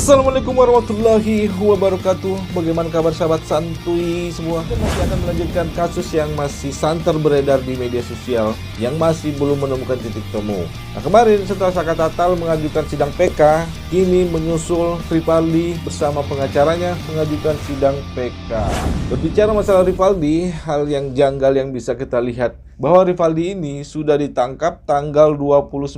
Assalamualaikum warahmatullahi wabarakatuh. Bagaimana kabar sahabat santuy semua? Kita masih akan melanjutkan kasus yang masih santer beredar di media sosial, yang masih belum menemukan titik temu. Nah, kemarin setelah Saka Tatal mengajukan sidang PK, kini menyusul Rivaldi bersama pengacaranya mengajukan sidang PK. Berbicara masalah Rivaldi, hal yang janggal yang bisa kita lihat bahwa Rivaldi ini sudah ditangkap tanggal 29,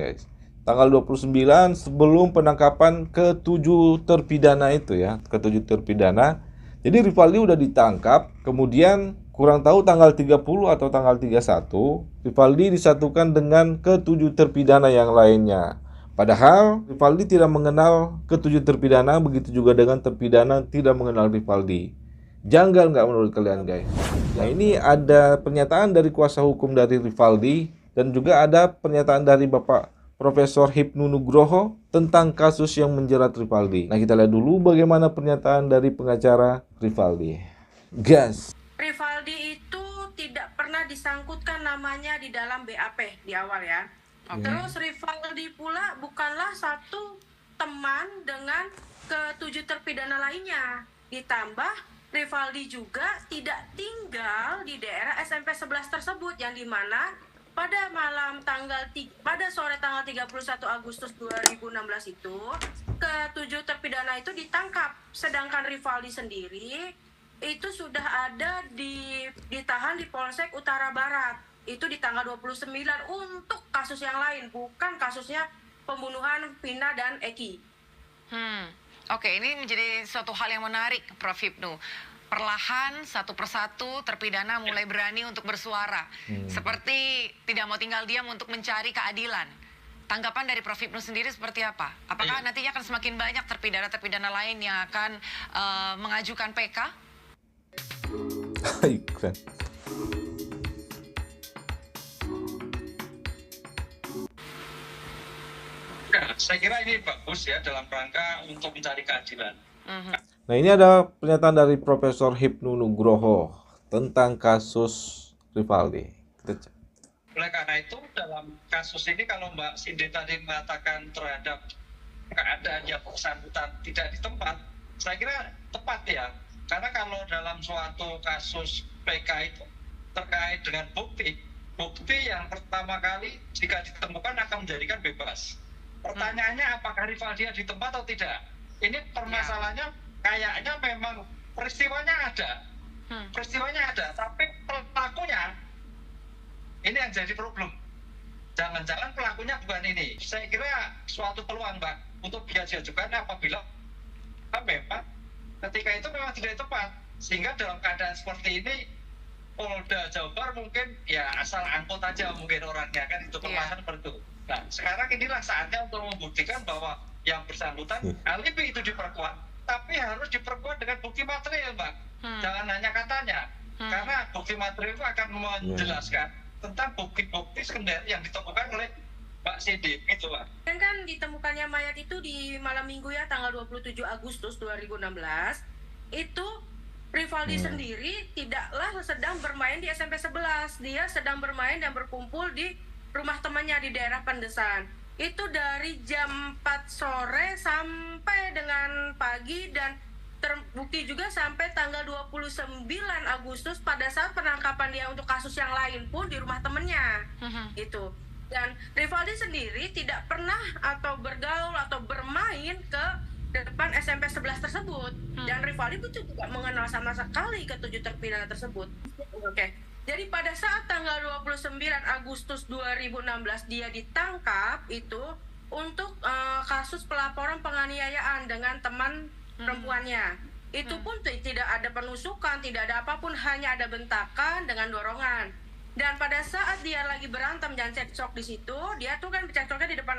guys. Tanggal 29 sebelum penangkapan ke-7 terpidana itu ya, ke-7 terpidana. Jadi Rivaldi udah ditangkap, kemudian kurang tahu tanggal 30 atau tanggal 31, Rivaldi disatukan dengan ke-7 terpidana yang lainnya. Padahal Rivaldi tidak mengenal ke-7 terpidana, begitu juga dengan terpidana tidak mengenal Rivaldi. Janggal nggak menurut kalian, guys? Nah, ini ada pernyataan dari kuasa hukum dari Rivaldi dan juga ada pernyataan dari Bapak Profesor Hipnu Nugroho tentang kasus yang menjerat Rivaldi. Nah, kita lihat dulu bagaimana pernyataan dari pengacara Rivaldi. Gas. Rivaldi itu tidak pernah disangkutkan namanya di dalam BAP di awal ya. Terus Rivaldi pula bukanlah satu teman dengan ke-7 terpidana lainnya. Ditambah Rivaldi juga tidak tinggal di daerah SMP 11 tersebut, yang dimana pada sore tanggal 31 Agustus 2016 itu ke-7 terpidana itu ditangkap, sedangkan Rivaldi sendiri itu sudah ada ditahan di Polsek Utara Barat itu di tanggal 29 untuk kasus yang lain, bukan kasusnya pembunuhan Vina dan Eki. Oke, ini menjadi suatu hal yang menarik, Prof. Hipnu. Perlahan satu persatu terpidana mulai berani untuk bersuara, seperti tidak mau tinggal diam untuk mencari keadilan. Tanggapan dari Prof. Hipnu sendiri seperti apa? Apakah nantinya akan semakin banyak terpidana-terpidana lain yang akan mengajukan PK? Keren. Saya kira ini bagus ya dalam rangka untuk mencari keadilan. Nah, ini ada pernyataan dari Profesor Hipnu Nugroho tentang kasus Rivaldi. Kita cek. Oleh karena itu dalam kasus ini kalau Mbak Cindy tadi mengatakan terhadap keadaan yang bersangkutan tidak di tempat, saya kira tepat ya. Karena kalau dalam suatu kasus PK itu terkait dengan bukti yang pertama kali jika ditemukan akan menjadikan bebas. Pertanyaannya apakah Rivaldi di tempat atau tidak? Ini permasalahannya kayaknya memang peristiwanya ada, tapi pelakunya ini yang jadi problem. Jangan-jangan pelakunya bukan ini. Saya kira suatu peluang, Mbak, untuk diajukan apabila memang ketika itu memang tidak tepat, sehingga dalam keadaan seperti ini Polda Jawa Barat mungkin ya asal angkut aja mungkin orangnya, kan itu permasalahan seperti itu. Nah, sekarang inilah saatnya untuk membuktikan bahwa yang bersangkutan alibi itu diperkuat, tapi harus diperkuat dengan bukti material, Mbak. Jangan hanya katanya, karena bukti material itu akan menjelaskan tentang bukti-bukti sekunder yang ditemukan oleh Mbak Cindy, gitu, Mbak. Dan kan ditemukannya mayat itu di malam minggu ya, tanggal 27 Agustus 2016, itu Rivaldi sendiri tidaklah sedang bermain di SMP 11, dia sedang bermain dan berkumpul di rumah temannya di daerah Pendesan. Itu dari jam 4 sore sampai dengan pagi, dan terbukti juga sampai tanggal 29 Agustus pada saat penangkapan dia untuk kasus yang lain pun di rumah temennya. Gitu. Dan Rivaldi sendiri tidak pernah atau bergaul atau bermain ke depan SMP 11 tersebut. Dan Rivaldi itu tidak mengenal sama sekali ke-7 terpidana tersebut. Oke. Jadi pada saat tanggal 29 Agustus 2016 dia ditangkap itu untuk kasus pelaporan penganiayaan dengan teman perempuannya. Itu pun tidak ada penusukan, tidak ada apapun, hanya ada bentakan dengan dorongan. Dan pada saat dia lagi berantem dan cekcok di situ, dia tuh kan cekcoknya di depan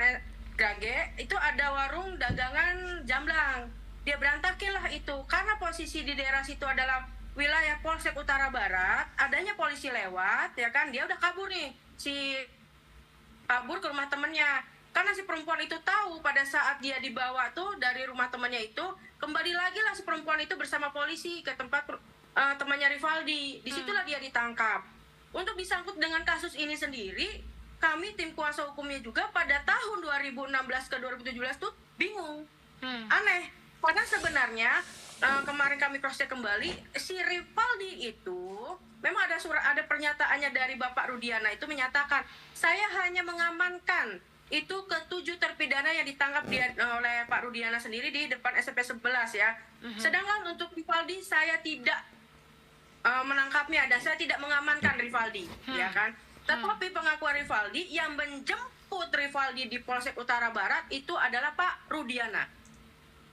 Grage, itu ada warung dagangan jamblang. Dia berantakin lah itu, karena posisi di daerah situ adalah wilayah Polsek Utara Barat, adanya polisi lewat, ya kan, dia udah kabur nih, kabur ke rumah temennya. Karena si perempuan itu tahu pada saat dia dibawa tuh dari rumah temannya itu, kembali lagi lah si perempuan itu bersama polisi ke tempat temannya Rivaldi. Disitulah dia ditangkap. Untuk disangkut dengan kasus ini sendiri, kami tim kuasa hukumnya juga pada tahun 2016 ke 2017 tuh bingung. Aneh, karena sebenarnya kemarin kami cross check kembali, si Rivaldi itu memang ada pernyataannya dari Bapak Rudiana itu menyatakan saya hanya mengamankan itu ke-7 terpidana yang ditangkap oleh Pak Rudiana sendiri di depan SMP 11 ya. Sedangkan untuk Rivaldi saya tidak menangkapnya dan saya tidak mengamankan Rivaldi, ya kan. Tetapi pengakuan Rivaldi yang menjemput Rivaldi di Polsek Utara Barat itu adalah Pak Rudiana.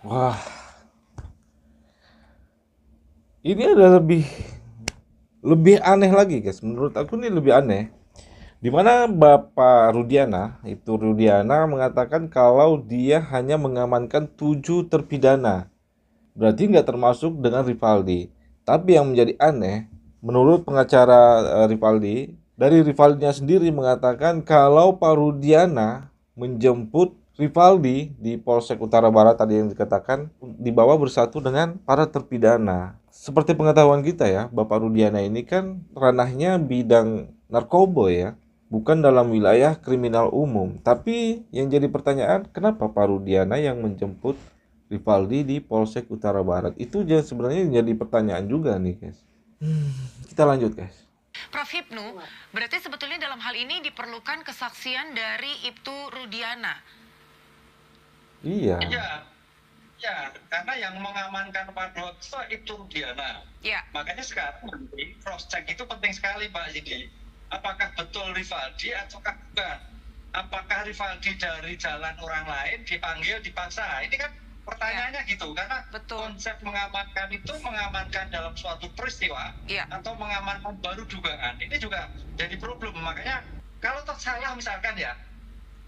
Wah, ini ada lebih aneh lagi guys. Menurut aku ini lebih aneh. Dimana Bapak Rudiana mengatakan kalau dia hanya mengamankan 7 terpidana. Berarti nggak termasuk dengan Rivaldi. Tapi yang menjadi aneh, menurut pengacara Rivaldi, dari Rivaldinya sendiri mengatakan kalau Pak Rudiana menjemput Rivaldi di Polsek Utara Barat tadi yang dikatakan dibawa bersatu dengan para terpidana. Seperti pengetahuan kita ya, Bapak Rudiana ini kan ranahnya bidang narkoba ya, bukan dalam wilayah kriminal umum. Tapi yang jadi pertanyaan, kenapa Pak Rudiana yang menjemput Rivaldi di Polsek Utara Barat? Itu sebenarnya jadi pertanyaan juga nih guys. Kita lanjut guys. Prof Hipnu, berarti sebetulnya dalam hal ini diperlukan kesaksian dari Ibtu Rudiana. Iya. Ya, karena yang mengamankan Pak Dokter itu Rudiana. Ya. Makanya sekarang nanti cross check itu penting sekali Pak Zidi. Apakah betul Rivaldi ataukah bukan? Apakah Rivaldi dari jalan orang lain dipanggil dipaksa? Ini kan pertanyaannya gitu, karena konsep mengamankan itu mengamankan dalam suatu peristiwa atau mengamankan baru dugaan. Ini juga jadi problem. Makanya kalau salah misalkan ya,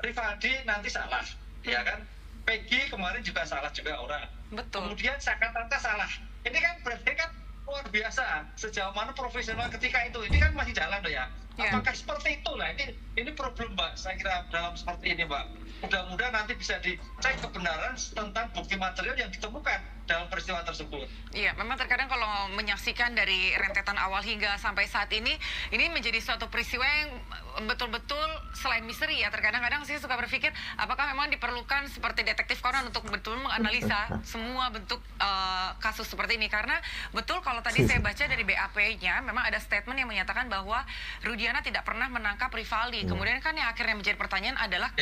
Rivaldi nanti salah, ya kan? Peggy kemarin juga salah juga orang. Betul. Kemudian Sakatata salah. Ini kan berarti kan luar biasa sejauh mana profesional ketika itu. Ini kan masih jalan loh ya. Apakah seperti itu? Nah ini problem Mbak. Saya kira dalam seperti ini Mbak. Mudah-mudahan nanti bisa dicek kebenaran tentang bukti material yang ditemukan dalam peristiwa tersebut. Iya, memang terkadang kalau menyaksikan dari rentetan awal hingga sampai saat ini menjadi suatu peristiwa yang betul-betul selain misteri ya. Terkadang-kadang saya suka berpikir apakah memang diperlukan seperti detektif Conan untuk betul menganalisa semua bentuk kasus seperti ini. Karena betul kalau tadi saya baca dari BAP-nya memang ada statement yang menyatakan bahwa Rudiana tidak pernah menangkap Rivaldi. Kemudian kan yang akhirnya menjadi pertanyaan adalah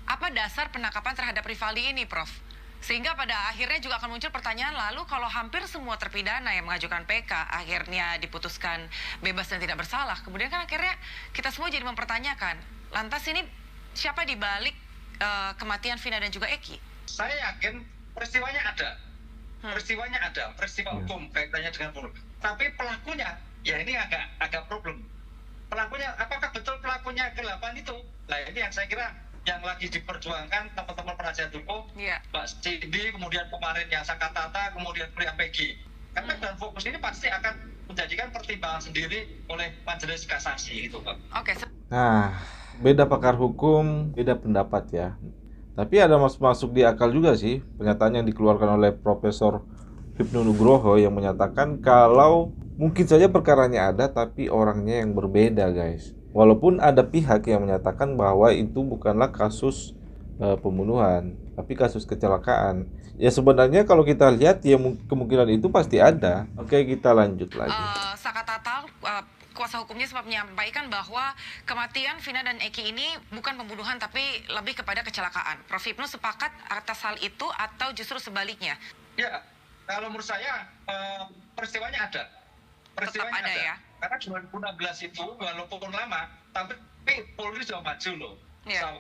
apa dasar penangkapan terhadap Rivaldi ini, Prof? Sehingga pada akhirnya juga akan muncul pertanyaan, lalu kalau hampir semua terpidana yang mengajukan PK akhirnya diputuskan bebas dan tidak bersalah, kemudian kan akhirnya kita semua jadi mempertanyakan, lantas ini siapa di balik kematian Vina dan juga Eki? Saya yakin peristiwanya ada. Peristiwa hukum kaitannya dengan bunuh. Tapi pelakunya, ya ini agak problem. Pelakunya, apakah betul pelakunya ke-8 itu? Nah ini yang saya kira yang lagi diperjuangkan teman-teman penasihat hukum, Mbak Cindy, kemudian kemarin yang Sakatata, kemudian Pria Peggy. Karena dalam fokus ini pasti akan menjadikan pertimbangan sendiri oleh majelis kasasi itu, Pak. Nah, beda pakar hukum, beda pendapat ya. Tapi ada masuk di akal juga sih pernyataan yang dikeluarkan oleh Profesor Hipnu Nugroho yang menyatakan kalau mungkin saja perkaranya ada tapi orangnya yang berbeda guys. Walaupun ada pihak yang menyatakan bahwa itu bukanlah kasus pembunuhan, tapi kasus kecelakaan. Ya sebenarnya kalau kita lihat ya kemungkinan itu pasti ada. Oke, kita lanjut lagi. Sakatata, kuasa hukumnya sempat menyampaikan bahwa kematian Vina dan Eki ini bukan pembunuhan tapi lebih kepada kecelakaan. Prof Hipnu sepakat atas hal itu atau justru sebaliknya? Ya, kalau menurut saya peristiwanya ada. Peristiwanya ada. Ya? Karena 2016 itu walaupun lama, tapi Polri sudah maju loh.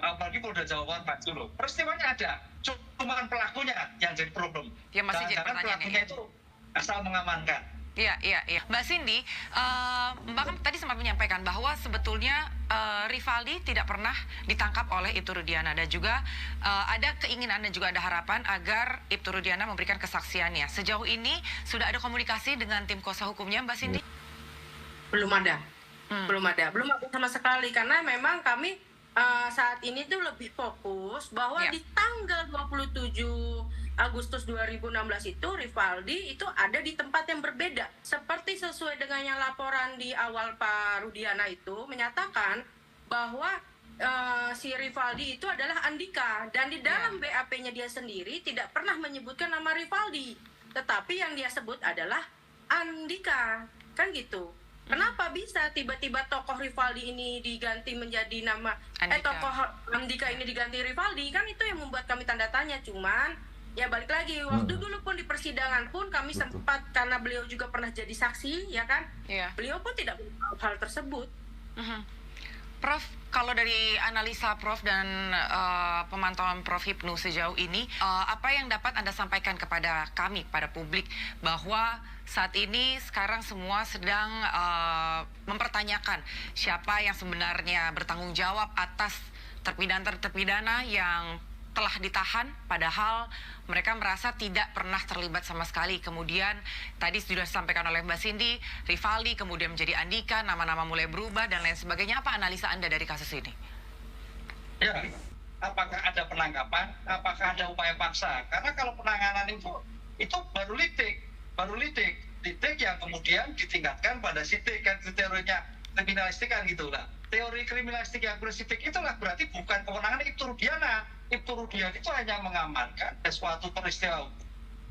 Apalagi Polda Jawa Barat maju loh. Peristiwanya ada, cuma pelakunya yang jadi problem. Ya masih jadi pertanyaan pelakunya itu asal mengamankan. Iya. Mbak Cindy, Mbak kan tadi sempat menyampaikan bahwa sebetulnya Rivaldi tidak pernah ditangkap oleh Ibtu Rudiana dan juga ada keinginan dan juga ada harapan agar Ibtu Rudiana memberikan kesaksiannya. Sejauh ini sudah ada komunikasi dengan tim kuasa hukumnya, Mbak Cindy? Belum ada sama sekali karena memang kami saat ini tuh lebih fokus bahwa di tanggal 27 Agustus 2016 itu Rivaldi itu ada di tempat yang berbeda. Seperti sesuai dengan yang laporan di awal Pak Rudiana itu menyatakan bahwa si Rivaldi itu adalah Andika, dan di dalam BAP-nya dia sendiri tidak pernah menyebutkan nama Rivaldi, tetapi yang dia sebut adalah Andika, kan gitu. Kenapa bisa tiba-tiba tokoh Rivaldi ini diganti menjadi nama tokoh Andika ini diganti Rivaldi? Kan itu yang membuat kami tanda tanya. Cuman ya balik lagi, waktu dulu pun di persidangan pun kami sempat, karena beliau juga pernah jadi saksi, ya kan? Beliau pun tidak mengetahui hal tersebut. Prof, kalau dari analisa Prof dan pemantauan Prof Hipnu sejauh ini, apa yang dapat Anda sampaikan kepada kami, pada publik, bahwa saat ini sekarang semua sedang mempertanyakan siapa yang sebenarnya bertanggung jawab atas terpidana yang telah ditahan, padahal mereka merasa tidak pernah terlibat sama sekali. Kemudian tadi sudah disampaikan oleh Mbak Cindy, Rivaldi kemudian menjadi Andika, nama-nama mulai berubah dan lain sebagainya. Apa analisa Anda dari kasus ini? Ya, apakah ada penangkapan? Apakah ada upaya paksa? Karena kalau penanganan itu baru lidik yang kemudian ditingkatkan pada sidik, kan teorinya kriminalistik kan gitu lah. Teori kriminalistik yang spesifik itulah berarti bukan kewenangan Ibtu Rudiana. Ibtu Rudiana itu hanya mengamankan ada suatu peristiwa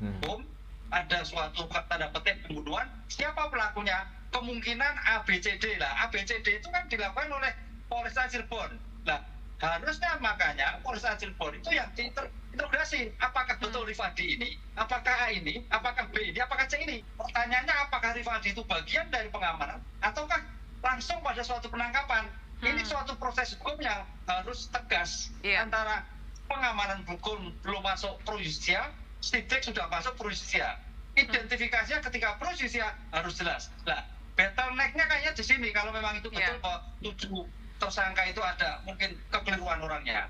hukum, ada suatu tanda petik pembunuhan, siapa pelakunya, kemungkinan ABCD lah. ABCD itu kan dilakukan oleh Polresta Cirebon. Nah, harusnya makanya Polresta Cirebon itu yang diinterogasi, apakah betul Rivaldi ini, apakah A ini, apakah B ini, apakah C ini. Pertanyaannya, apakah Rivaldi itu bagian dari pengamanan ataukah langsung pada suatu penangkapan. Ini suatu proses hukum yang harus tegas antara pengamanan hukum belum masuk pro justisia, sidik sudah masuk pro justisia. Identifikasinya ketika pro justisia harus jelas. Nah, bottleneck-nya kayaknya di sini, kalau memang itu betul bahwa 7 tersangka itu ada mungkin kekeliruan orangnya.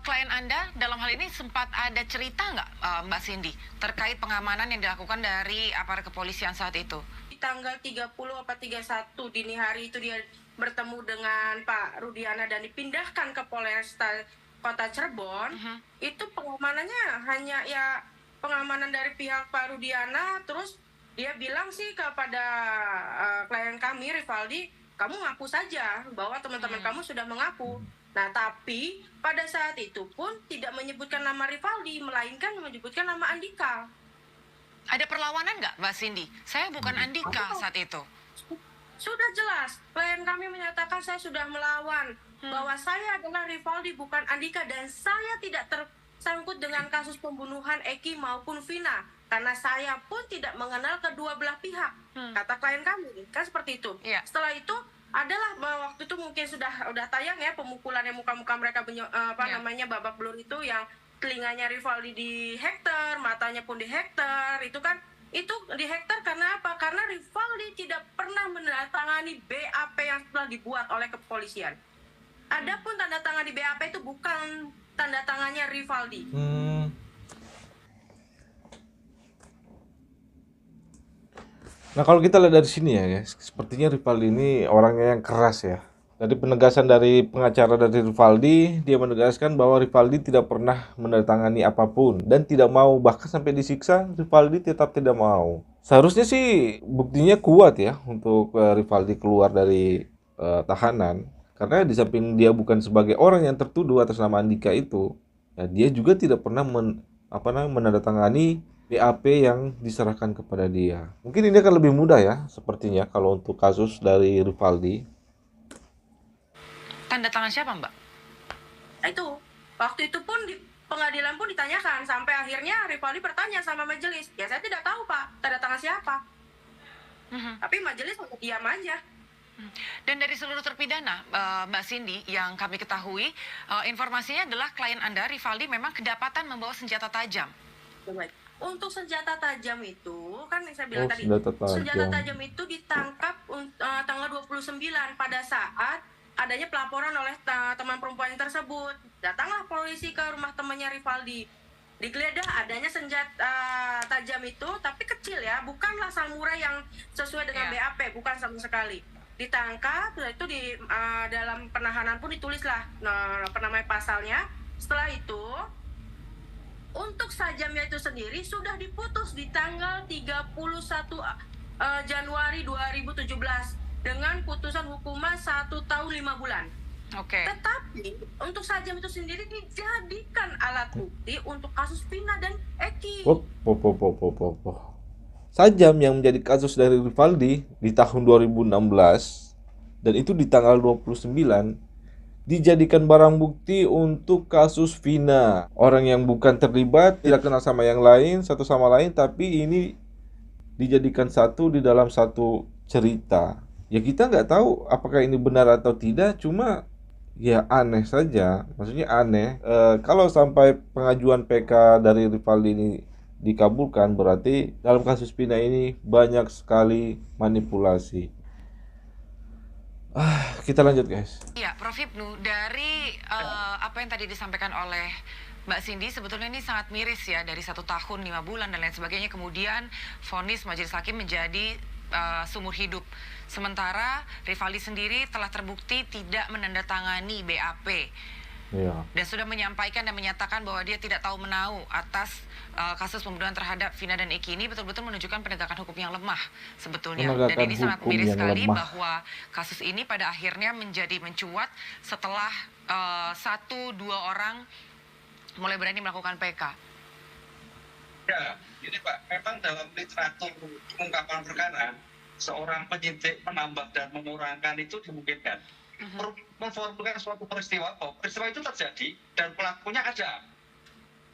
Klien Anda dalam hal ini sempat ada cerita nggak, Mbak Cindy, terkait pengamanan yang dilakukan dari aparat kepolisian saat itu? Di tanggal 30 atau 31 dini hari itu dia bertemu dengan Pak Rudiana dan dipindahkan ke Polresta Kota Cirebon. Itu pengamanannya hanya ya pengamanan dari pihak Pak Rudiana. Terus dia bilang sih kepada klien kami Rivaldi, kamu ngaku saja bahwa teman-teman kamu sudah mengaku. Nah, tapi pada saat itu pun tidak menyebutkan nama Rivaldi, melainkan menyebutkan nama Andika. Ada perlawanan nggak, Mbak Cindy? Saya bukan Andika saat itu. Sudah jelas, klien kami menyatakan saya sudah melawan, bahwa saya adalah Rivaldi bukan Andika, dan saya tidak tersangkut dengan kasus pembunuhan Eki maupun Vina, karena saya pun tidak mengenal kedua belah pihak, kata klien kami, kan seperti itu. Setelah itu adalah waktu itu mungkin sudah tayang ya pemukulan yang muka-muka mereka namanya babak belur itu, yang telinganya Rivaldi di hektar, matanya pun di hektar, itu kan. Itu di hektar karena apa? Karena Rivaldi tidak pernah menandatangani BAP yang telah dibuat oleh kepolisian. Adapun tanda tangan di BAP itu bukan tanda tangannya Rivaldi. Nah, kalau kita lihat dari sini ya guys, sepertinya Rivaldi ini orangnya yang keras ya. Dari penegasan dari pengacara dari Rivaldi, dia menegaskan bahwa Rivaldi tidak pernah menandatangani apapun dan tidak mau, bahkan sampai disiksa Rivaldi tetap tidak mau. Seharusnya sih buktinya kuat ya untuk Rivaldi keluar dari tahanan, karena di samping dia bukan sebagai orang yang tertuduh atas nama Andika itu, ya dia juga tidak pernah menandatangani BAP yang diserahkan kepada dia. Mungkin ini akan lebih mudah ya sepertinya kalau untuk kasus dari Rivaldi. Tanda tangan siapa, Mbak? Itu waktu itu pun di pengadilan pun ditanyakan, sampai akhirnya Rivaldi bertanya sama majelis, ya saya tidak tahu Pak, tanda tangan siapa. Tapi majelis diam aja. Dan dari seluruh terpidana, Mbak Cindy, yang kami ketahui, informasinya adalah klien Anda, Rivaldi, memang kedapatan membawa senjata tajam. Untuk senjata tajam itu, kan yang saya bilang tadi, senjata tajam itu ditangkap tanggal 29 pada saat adanya pelaporan oleh teman perempuan tersebut. Datanglah polisi ke rumah temannya Rivaldi. Digeledah adanya senjata tajam itu, tapi kecil ya, bukanlah samurai yang sesuai dengan BAP, bukan sama sekali. Ditangkap, itu di dalam penahanan pun ditulislah pasalnya. Setelah itu, untuk sajamnya itu sendiri sudah diputus di tanggal 31 Januari 2017 dengan putusan hukuman 1 tahun 5 bulan. Oke. Tetapi untuk Sajam itu sendiri dijadikan alat bukti untuk kasus Vina dan Eki. Sajam yang menjadi kasus dari Rivaldi di tahun 2016 dan itu di tanggal 29 dijadikan barang bukti untuk kasus Vina. Orang yang bukan terlibat, tidak kenal sama yang lain, satu sama lain, tapi ini dijadikan satu di dalam satu cerita. Ya kita nggak tahu apakah ini benar atau tidak, cuma ya aneh saja. Maksudnya aneh. Kalau sampai pengajuan PK dari Rivaldi ini dikabulkan, berarti dalam kasus Vina ini banyak sekali manipulasi. Kita lanjut guys. Iya, Prof Hipnu, dari apa yang tadi disampaikan oleh Mbak Cindy, sebetulnya ini sangat miris ya, dari 1 tahun 5 bulan dan lain sebagainya, kemudian vonis majelis hakim menjadi seumur hidup. Sementara Rivaldi sendiri telah terbukti tidak menandatangani BAP. Iya. Dan sudah menyampaikan dan menyatakan bahwa dia tidak tahu menahu atas kasus pembunuhan terhadap Vina dan Eki. Ini betul-betul menunjukkan penegakan hukum yang lemah sebetulnya. Dan ini sangat miris sekali bahwa kasus ini pada akhirnya menjadi mencuat setelah 1-2 orang mulai berani melakukan PK. Ya, ini Pak, memang dalam literatur pengungkapan perkara, seorang penyidik menambah dan mengurangkan itu dimungkinkan. Memformulkan suatu peristiwa, peristiwa itu terjadi dan pelakunya ada.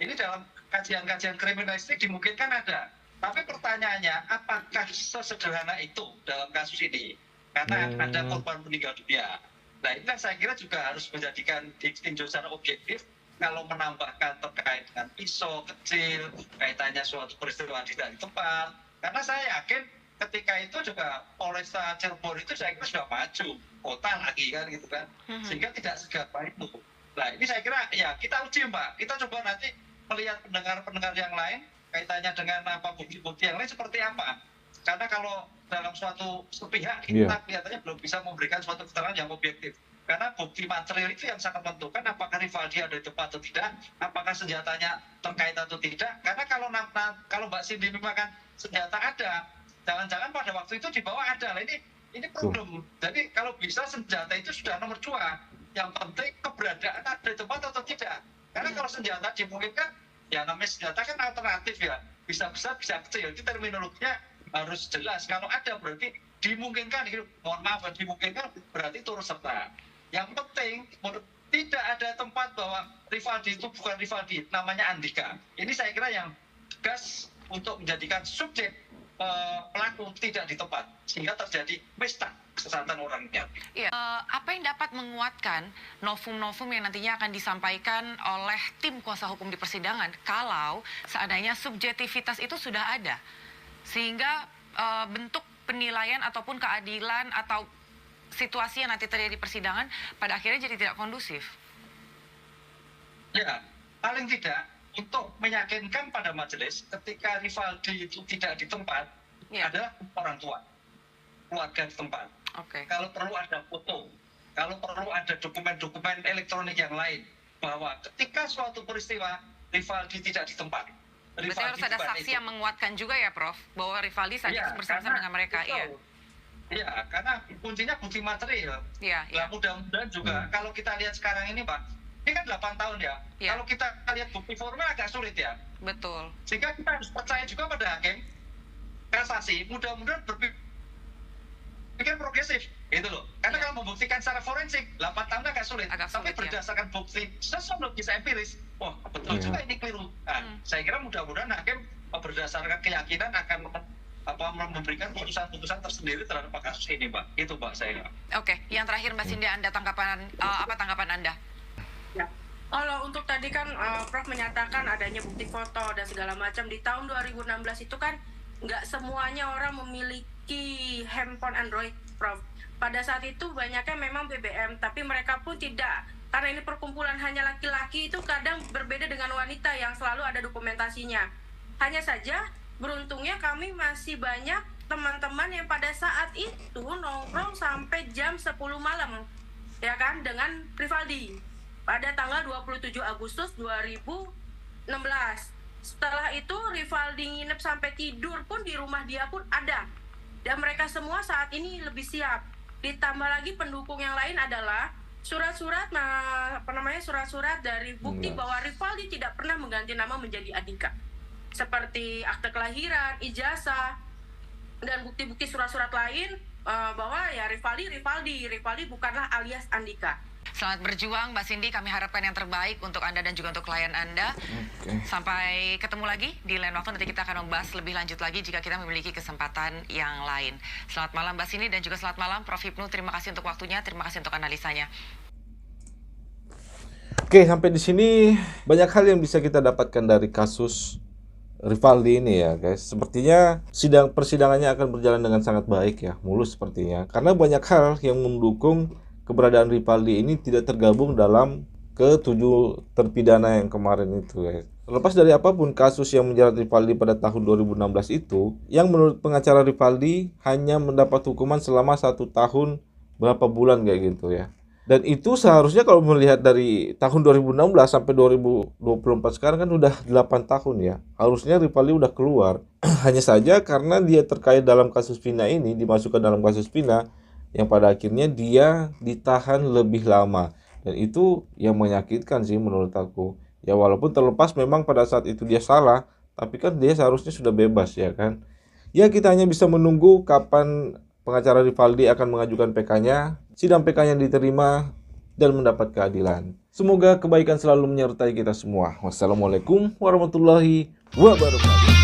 Ini dalam kajian-kajian kriminalistik dimungkinkan ada. Tapi pertanyaannya, apakah sesederhana itu dalam kasus ini? Karena ada korban meninggal dunia. Nah, inilah saya kira juga harus menjadikan ditinjau secara objektif. Kalau menambahkan terkait dengan pisau kecil, kaitannya suatu peristiwa tidak di tempat. Karena saya yakin ketika itu juga Polresta Cirebon itu saya kira sudah maju kota lagi kan gitu kan, sehingga tidak segala itu. Nah ini saya kira ya kita uji Mbak, kita coba nanti melihat pendengar-pendengar yang lain kaitannya dengan apa bukti-bukti yang lain seperti apa. Karena kalau dalam suatu sepihak kita kelihatannya belum bisa memberikan suatu keterangan yang objektif. Karena bukti material itu yang sangat menentukan apakah Rivaldi ada di tempat atau tidak, apakah senjatanya terkait atau tidak. Karena kalau Mbak Cindy memang senjata ada, jangan-jangan pada waktu itu di bawah ada. Nah, ini problem. Jadi kalau bisa senjata itu sudah nomor 2. Yang penting keberadaan ada di tempat atau tidak. Karena kalau senjata dimungkinkan, ya namanya senjata kan alternatif ya. Bisa besar, bisa kecil. Itu terminologinya harus jelas. Kalau ada berarti dimungkinkan. Mohon maaf, dimungkinkan berarti turut serta. Yang penting tidak ada tempat bahwa Rivaldi itu bukan Rivaldi, namanya Andika. Ini saya kira yang tegas untuk menjadikan subjek pelaku tidak di tempat sehingga terjadi pesta kesesatan orangnya. Iya. Apa yang dapat menguatkan novum-novum yang nantinya akan disampaikan oleh tim kuasa hukum di persidangan kalau seandainya subjektivitas itu sudah ada sehingga bentuk penilaian ataupun keadilan atau situasi yang nanti terjadi di persidangan pada akhirnya jadi tidak kondusif? Ya, paling tidak untuk meyakinkan pada majelis ketika Rivaldi itu tidak di tempat adalah orang tua, keluarga di tempat. Kalau perlu ada foto, kalau perlu ada dokumen-dokumen elektronik yang lain bahwa ketika suatu peristiwa Rivaldi tidak di tempat. Berarti harus ada saksi yang menguatkan juga ya Prof, bahwa Rivaldi saja bersama-sama dengan mereka. Iya, karena kuncinya bukti material. Nah, mudah-mudahan juga kalau kita lihat sekarang ini Pak, ini kan 8 tahun ya. Kalau kita lihat bukti formal agak sulit ya. Betul. Sehingga kita harus percaya juga pada hakim kasasi, mudah-mudahan berpikir progresif, gitu loh. Karena kalau membuktikan secara forensik, 8 tahun agak sulit. Tapi berdasarkan bukti sosiologis empiris, wah betul juga ini keliru. Nah, saya kira mudah-mudahan hakim berdasarkan keyakinan akan memberikan putusan-putusan tersendiri terhadap kasus ini, Mbak. Itu, Mbak, saya. Oke, yang terakhir Mbak Cindy, apa tanggapan Anda? Ya. Kalau untuk tadi kan Prof menyatakan adanya bukti foto dan segala macam di tahun 2016 itu kan nggak semuanya orang memiliki handphone Android, Prof. Pada saat itu banyaknya memang BBM, tapi mereka pun tidak, karena ini perkumpulan hanya laki-laki itu kadang berbeda dengan wanita yang selalu ada dokumentasinya. Hanya saja beruntungnya kami masih banyak teman-teman yang pada saat itu nongkrong sampai jam 10 malam, ya kan, dengan Rivaldi. Pada tanggal 27 Agustus 2016. Setelah itu Rivaldi nginep sampai tidur pun di rumah dia pun ada. Dan mereka semua saat ini lebih siap. Ditambah lagi pendukung yang lain adalah surat-surat surat-surat dari bukti bahwa Rivaldi tidak pernah mengganti nama menjadi Andika, seperti akte kelahiran, ijazah, dan bukti-bukti surat-surat lain bahwa ya Rivaldi bukanlah alias Andika. Selamat berjuang Mbak Cindy, kami harapkan yang terbaik untuk Anda dan juga untuk klien Anda. Sampai ketemu lagi di lain waktu, nanti kita akan membahas lebih lanjut lagi jika kita memiliki kesempatan yang lain. Selamat malam Mbak Cindy dan juga selamat malam Prof. Hipnu, terima kasih untuk waktunya, terima kasih untuk analisanya. Oke, sampai di sini banyak hal yang bisa kita dapatkan dari kasus Rivaldi ini ya guys. Sepertinya persidangannya akan berjalan dengan sangat baik ya, mulus sepertinya. Karena banyak hal yang mendukung keberadaan Rivaldi ini tidak tergabung dalam ke-7 terpidana yang kemarin itu guys. Lepas dari apapun kasus yang menjerat Rivaldi pada tahun 2016 itu, yang menurut pengacara Rivaldi hanya mendapat hukuman selama 1 tahun berapa bulan kayak gitu ya. Dan itu seharusnya kalau melihat dari tahun 2016 sampai 2024 sekarang kan udah 8 tahun ya. Harusnya Rivaldi udah keluar. Hanya saja karena dia terkait dalam kasus Vina ini, dimasukkan dalam kasus Vina, yang pada akhirnya dia ditahan lebih lama. Dan itu yang menyakitkan sih menurut aku. Ya walaupun terlepas memang pada saat itu dia salah, tapi kan dia seharusnya sudah bebas ya kan. Ya kita hanya bisa menunggu kapan pengacara Rivaldi akan mengajukan PK-nya, sidang PK-nya diterima, dan mendapat keadilan. Semoga kebaikan selalu menyertai kita semua. Wassalamualaikum warahmatullahi wabarakatuh.